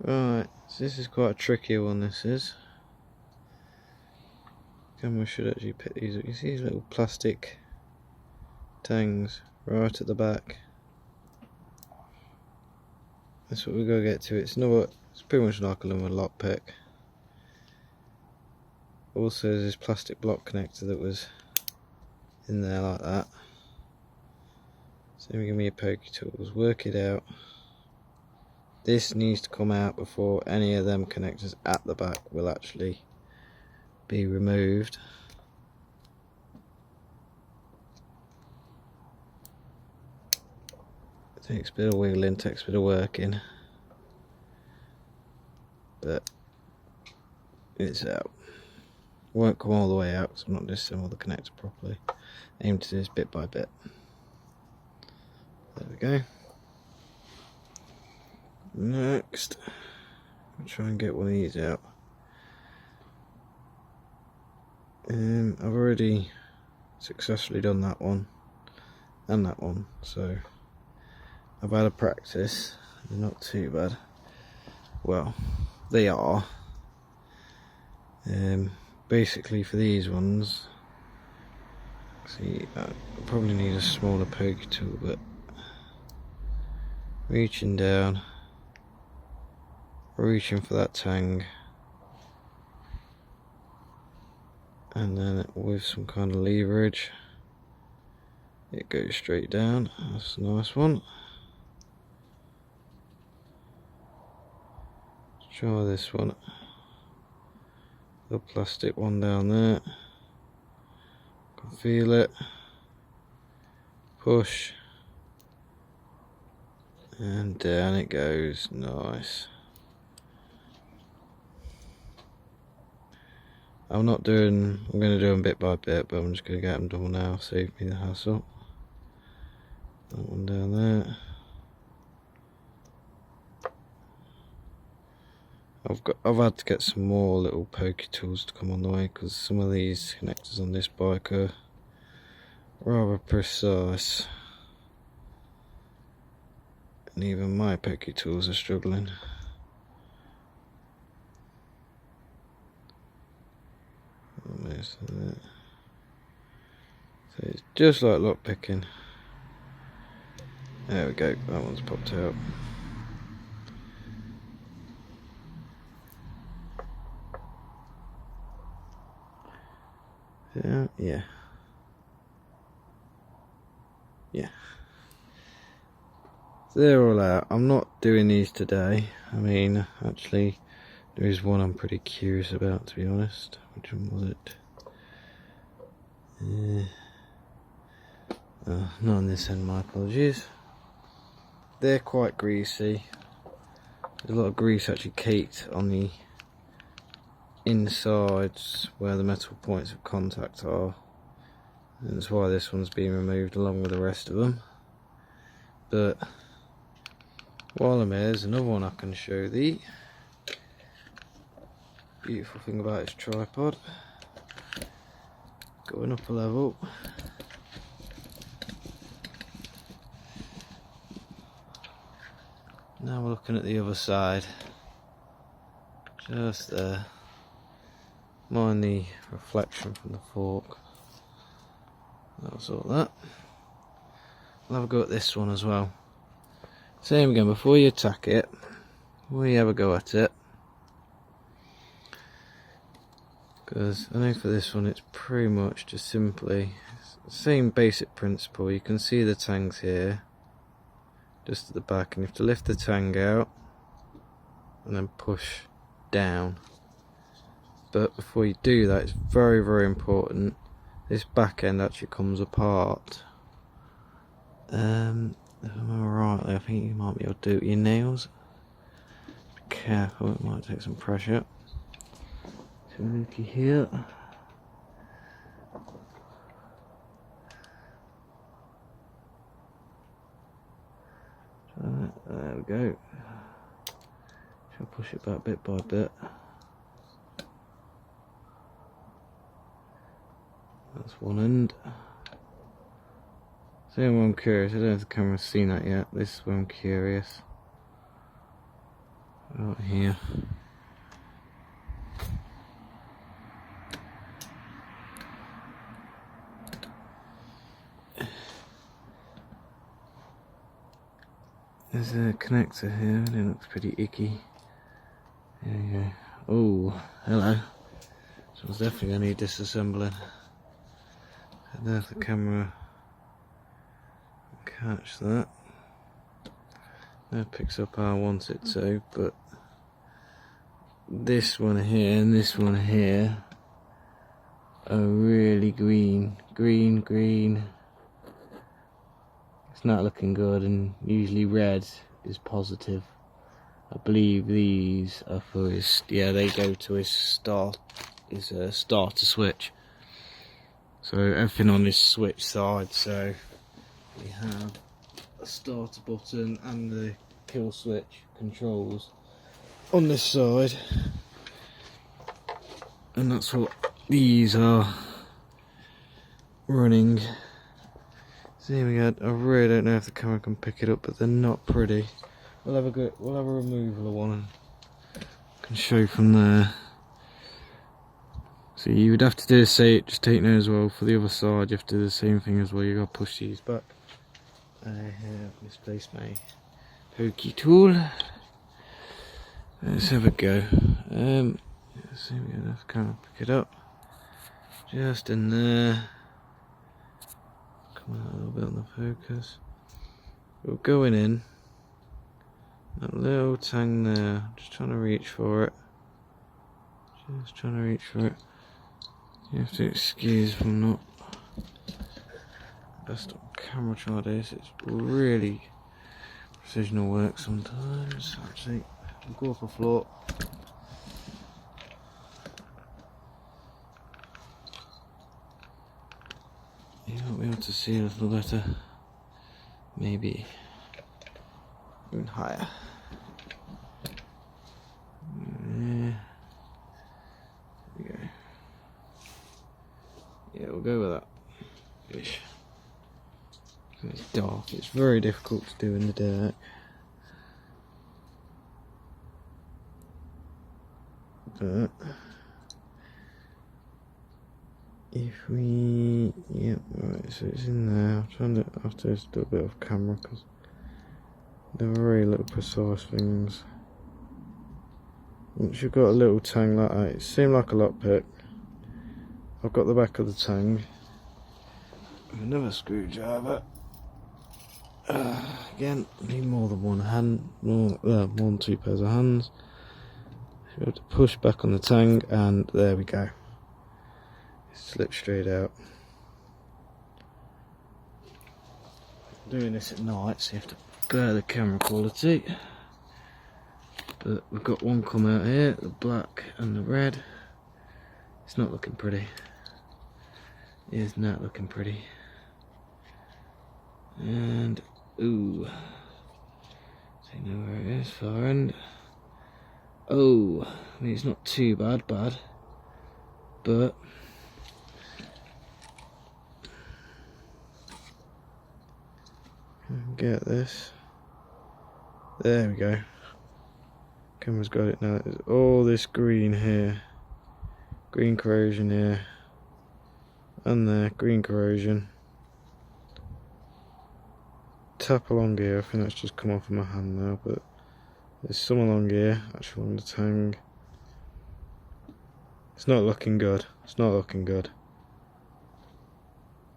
Right, so this is quite a tricky one, this is. Camera should actually pick these up. You see these little plastic tangs right at the back. That's what we've got to get to. It's pretty much like a little lockpick. Also, there's this plastic block connector that was in there like that. So give me your pokey tools, work it out. This needs to come out before any of them connectors at the back will actually be removed. It takes a bit of wiggling, takes a bit of working, but it's out. Won't come all the way out because I'm not disassembled the connector properly. Aim to do this bit by bit. There we go. Next, I'll try and get one of these out. I've already successfully done that one and that one, so I've had a practice. They're not too bad. Well, they are. Basically for these ones, see, I probably need a smaller pokey tool, but reaching down, reaching for that tang, and then with some kind of leverage it goes straight down. That's a nice one. Let's try this one, the plastic one down there. Can feel it, push, and down it goes. Nice. I'm going to do them bit by bit, but I'm just going to get them done now, save me the hassle. That one down there. I've had to get some more little pokey tools to come on the way, because some of these connectors on this bike are rather precise, and even my pokey tools are struggling. Almost there. So it's just like lock picking. There we go, that one's popped out. Yeah. So they're all out. I'm not doing these today. I mean, actually, there is one I'm pretty curious about, to be honest. Which one was it? Not on this end, my apologies. They're quite greasy. There's a lot of grease actually caked on the insides where the metal points of contact are, and that's why this one's being removed along with the rest of them. But while I'm here, there's another one I can show thee. Beautiful thing about this tripod, going up a level. Now we're looking at the other side, just there. Mind the reflection from the fork. That was all that. We'll have a go at this one as well. Same again, before you attack it, before you have a go at it, because I know for this one it's pretty much just simply the same basic principle. You can see the tangs here, just at the back, and you have to lift the tang out and then push down. But before you do that, it's very, very important, this back end actually comes apart. If I'm right, I think you might be able to do it with your nails. Be careful, it might take some pressure. So looky here. There we go. Shall push it back bit by bit. That's one end. So I'm curious, I don't know if the camera's seen that yet. This is where I'm curious. Right, got here? There's a connector here, and it looks pretty icky. There you go. Oh, hello. So I was definitely going to need disassembling. I don't know if the camera can catch that. It picks up how I want it to, but this one here and this one here are really green. It's not looking good, and usually red is positive. I believe these are for his, yeah, they go to his starter switch. So everything on this switch side, so we have a starter button and the kill switch controls on this side, and that's what these are running. So here we go. I really don't know if the camera can pick it up, but they're not pretty. We'll have a removal of one and can show from there. So you would have to do just take note as well for the other side. You have to do the same thing as well. You got to push these back. I have misplaced my pokey tool. Let's have a go. Let's see if we can camera pick it up. Just in there. Come out a little bit on the focus. We're going in. That little tang there. Just trying to reach for it. Just trying to reach for it. You have to excuse if I'm not best on camera try this. It's really precisional work sometimes. Actually, I'll go off the floor. You might be able to see a little better. Maybe even higher. Yeah. There we go. Yeah, we'll go with that. Ish. It's dark. It's very difficult to do in the dark. But if we, yeah, right. So it's in there. I'm trying to have to do a bit of camera because they're very little precise things. Once you've got a little tang like that, it seemed like a lockpick. I've got the back of the tang. Another screwdriver. Again, need more than one hand, more than two pairs of hands. So you have to push back on the tang, and there we go. It slips straight out. I'm doing this at night, so you have to bear the camera quality. But we've got one come out here, the black and the red. It's not looking pretty. It is not looking pretty. And ooh, so you know where it is, far end. Oh, I mean it's not too bad, but get this. There we go. Camera's got it now. There's all this green here, green corrosion here, and there, green corrosion. Tap along here, I think that's just come off of my hand now, but there's some along here, actually along the tang. It's not looking good, it's not looking good.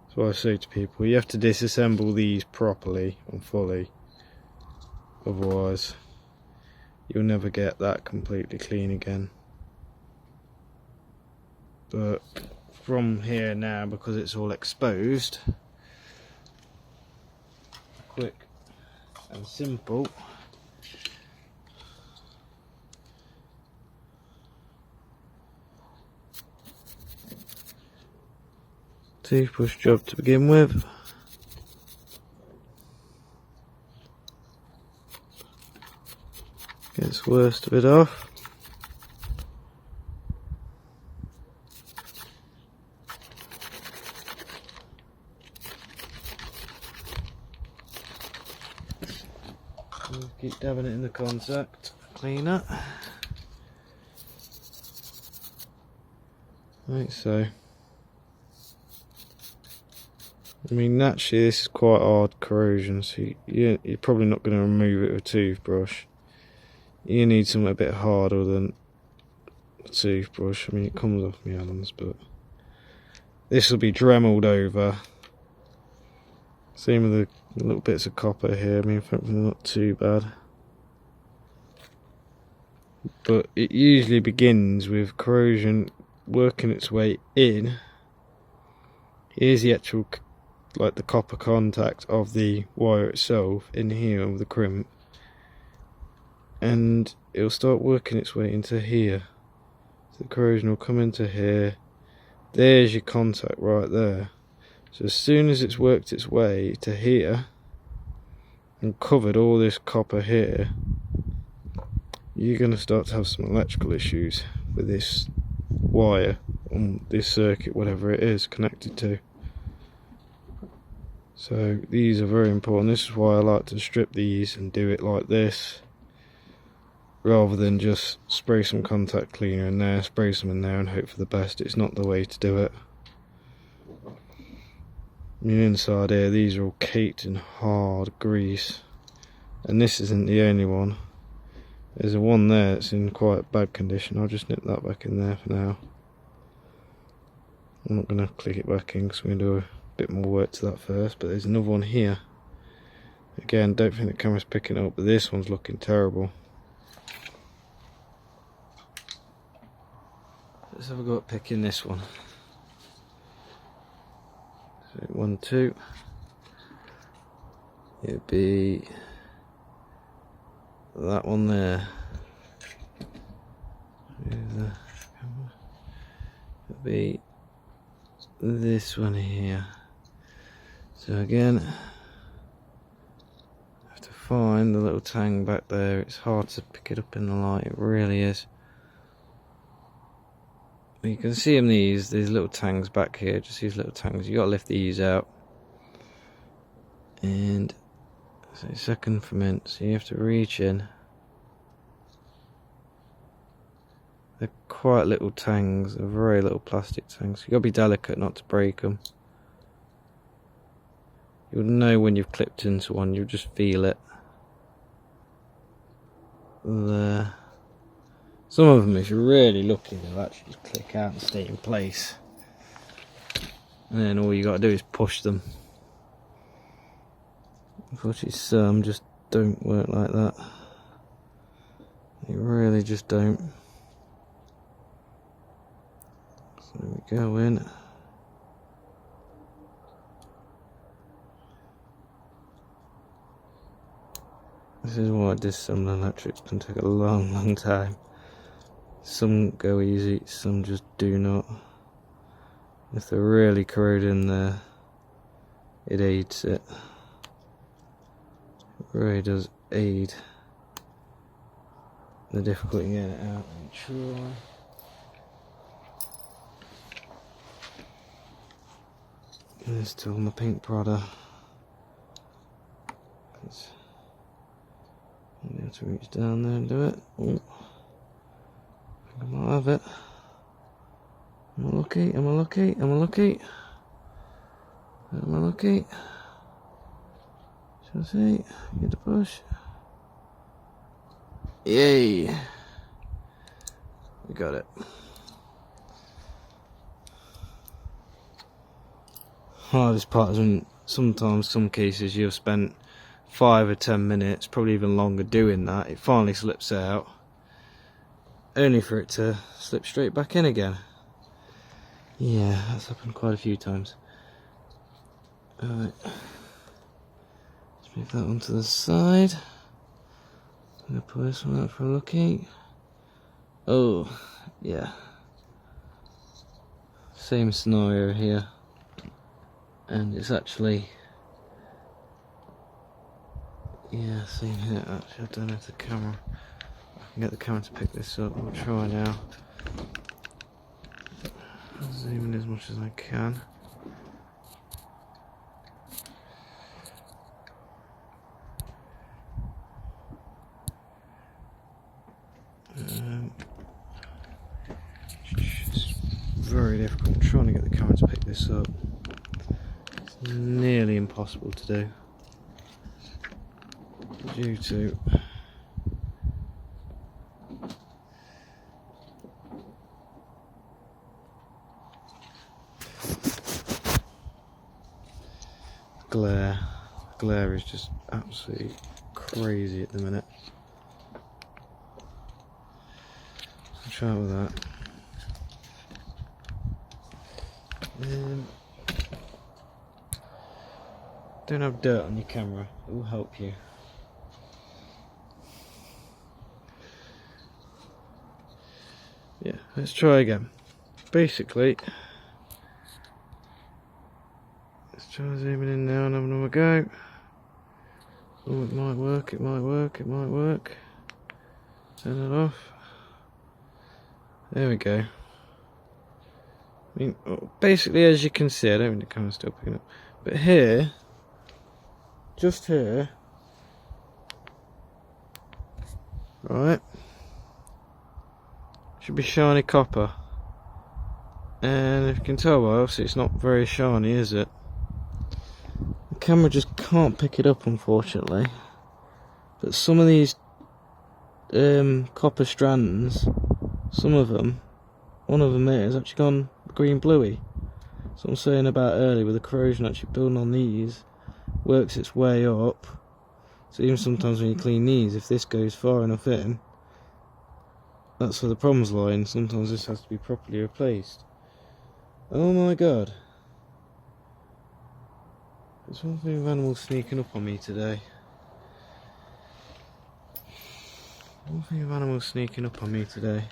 That's what I say to people, you have to disassemble these properly and fully, otherwise you'll never get that completely clean again. But from here now, because it's all exposed, quick and simple. Toothbrush job to begin with. Gets the worst of it off. Keep dabbing it in the contact cleaner. Like so. I mean, naturally this is quite hard corrosion, so you're probably not going to remove it with a toothbrush. You need something a bit harder than a toothbrush. I mean, it comes off my hands, but this will be Dremeled over. Same with the little bits of copper here. I mean, in fact, they're not too bad. But it usually begins with corrosion working its way in. Here's the actual, like the copper contact of the wire itself in here with the crimp, and it'll start working its way into here. So the corrosion will come into here. There's your contact right there. So as soon as it's worked its way to here and covered all this copper here, you're going to start to have some electrical issues with this wire on this circuit, whatever it is connected to. So these are very important. This is why I like to strip these and do it like this, rather than just spray some contact cleaner in there, spray some in there and hope for the best. It's not the way to do it. I mean, inside here, these are all caked in hard grease, and this isn't the only one. There's a one there that's in quite bad condition. I'll just nip that back in there for now. I'm not going to click it back in because we're going to do a bit more work to that first, but there's another one here. Again, don't think the camera's picking it up, but this one's looking terrible. Let's have a go at picking this one. So 1, 2. It'd be that one there. It'd be this one here. So again, I have to find the little tang back there. It's hard to pick it up in the light, it really is. You can see them, these little tangs back here, just these little tangs. You got to lift these out. And so second ferment, so you have to reach in. They're quite little tangs, they're very little plastic tangs. You got to be delicate not to break them. You'll know when you've clipped into one, you'll just feel it. There. Some of them, if you're really lucky, they'll actually just click out and stay in place. And then all you got to do is push them. Unfortunately, some just don't work like that. They really just don't. So we go in. This is why disassembling electrics can take a long time. Some go easy, some just do not. If they're really corroded in there, it aids it. It really does aid the difficulty in getting it out. And try. There's still my pink Prada. I'm able to reach down there and do it. Ooh. I might have it. Am I lucky? Am I lucky? Am I lucky? Am I lucky? Shall I see? Get the push. Yay! We got it. Hardest part is when sometimes, some cases, you've spent 5 or 10 minutes, probably even longer, doing that. It finally slips out, only for it to slip straight back in again. Yeah, that's happened quite a few times. Alright, let's move that one to the side. I'm going to pull this one out for a looky. Oh, yeah. Same scenario here. And it's actually, yeah, same here. Actually, I don't have the camera. I can get the camera to pick this up. I'll try now. I'll zoom in as much as I can. It's very difficult. I'm trying to get the camera to pick this up. It's nearly impossible to do due to glare. Glare is just absolutely crazy at the minute. I'll try with that. Don't have dirt on your camera, it will help you. Yeah, let's try again. Basically, let's try zooming in now and have another go. Oh, it might work, it might work, it might work. Turn it off. There we go. I mean, basically, as you can see, I don't think the camera's still picking up, but here, just here, right, should be shiny copper. And if you can tell, well, obviously it's not very shiny, is it? The camera just can't pick it up, unfortunately. But some of these copper strands, some of them, one of them here has actually gone green bluey. So I'm saying about earlier, with the corrosion actually building on these, works its way up. So even sometimes when you clean these, if this goes far enough in, that's where the problems lie, and sometimes this has to be properly replaced. Oh my god. There's one thing of animals sneaking up on me today. One thing of animals sneaking up on me today.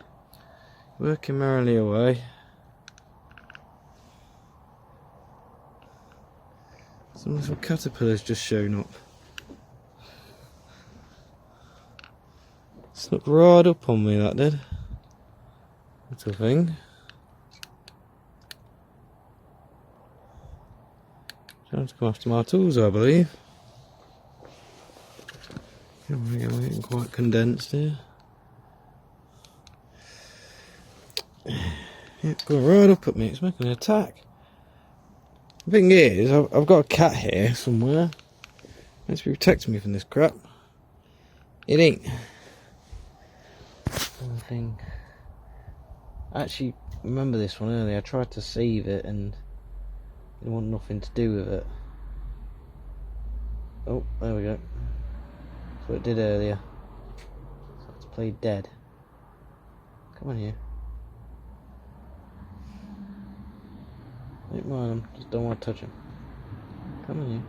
Working merrily away. Some little caterpillars just shown up. Snuck right up on me, that did. Little thing. Trying to come after my tools, I believe. We're getting quite condensed here. Yeah, going right up at me, it's making an attack. The thing is, I've got a cat here somewhere. It's to be protecting me from this crap. It ain't. Thing. I actually remember this one earlier. I tried to save it and didn't want nothing to do with it. Oh, there we go. That's what it did earlier. So it's played dead. Come on, you. Don't mind him, just don't want to touch him. Come on, you.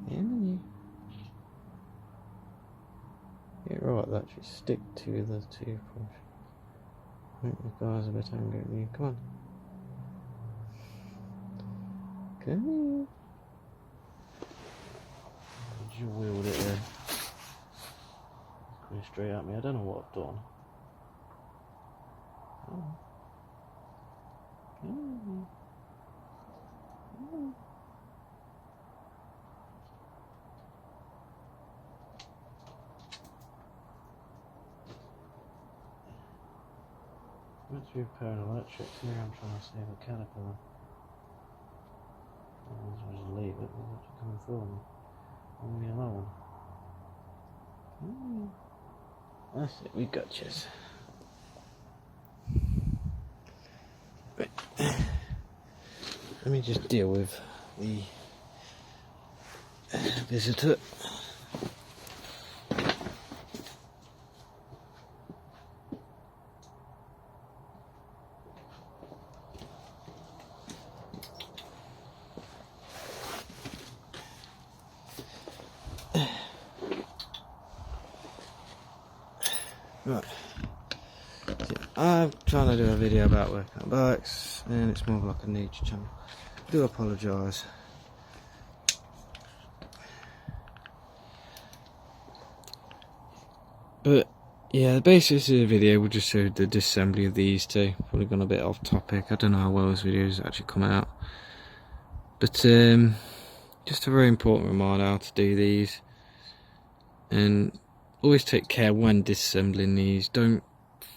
Come on, you. Get right, that should stick to the toothbrush. Make the guys a bit angry at me. Come on. Come here. Did you wield it there? Coming straight at me. I don't know what I've done. Oh. Oh. Oh. Meant to be repairing electrics here. I'm trying to save a caterpillar. I might as well just leave it. It's actually coming through me. Leave me alone. That's it, we got you. Let me just deal with the visitor. Right, so I'm trying to do a video about working on bikes, and it's more of like a nature channel. I do apologise. But yeah, the basis of the video will just show the disassembly of these two. Probably gone a bit off topic. I don't know how well this video has actually come out. But just a very important reminder how to do these. And always take care when disassembling these. Don't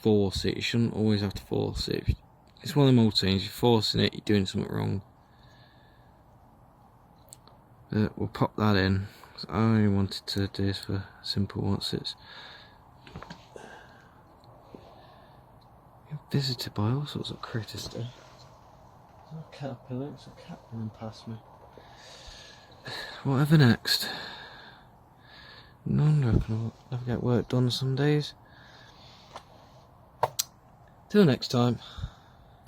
force it. You shouldn't always have to force it. It's one of them old things. You're forcing it, you're doing something wrong. But we'll pop that in. I only wanted to do this for simple once. It's visited by all sorts of critters today. There's a caterpillar, it's a cat running past me. Whatever next. No wonder I can never get work done some days. Till next time.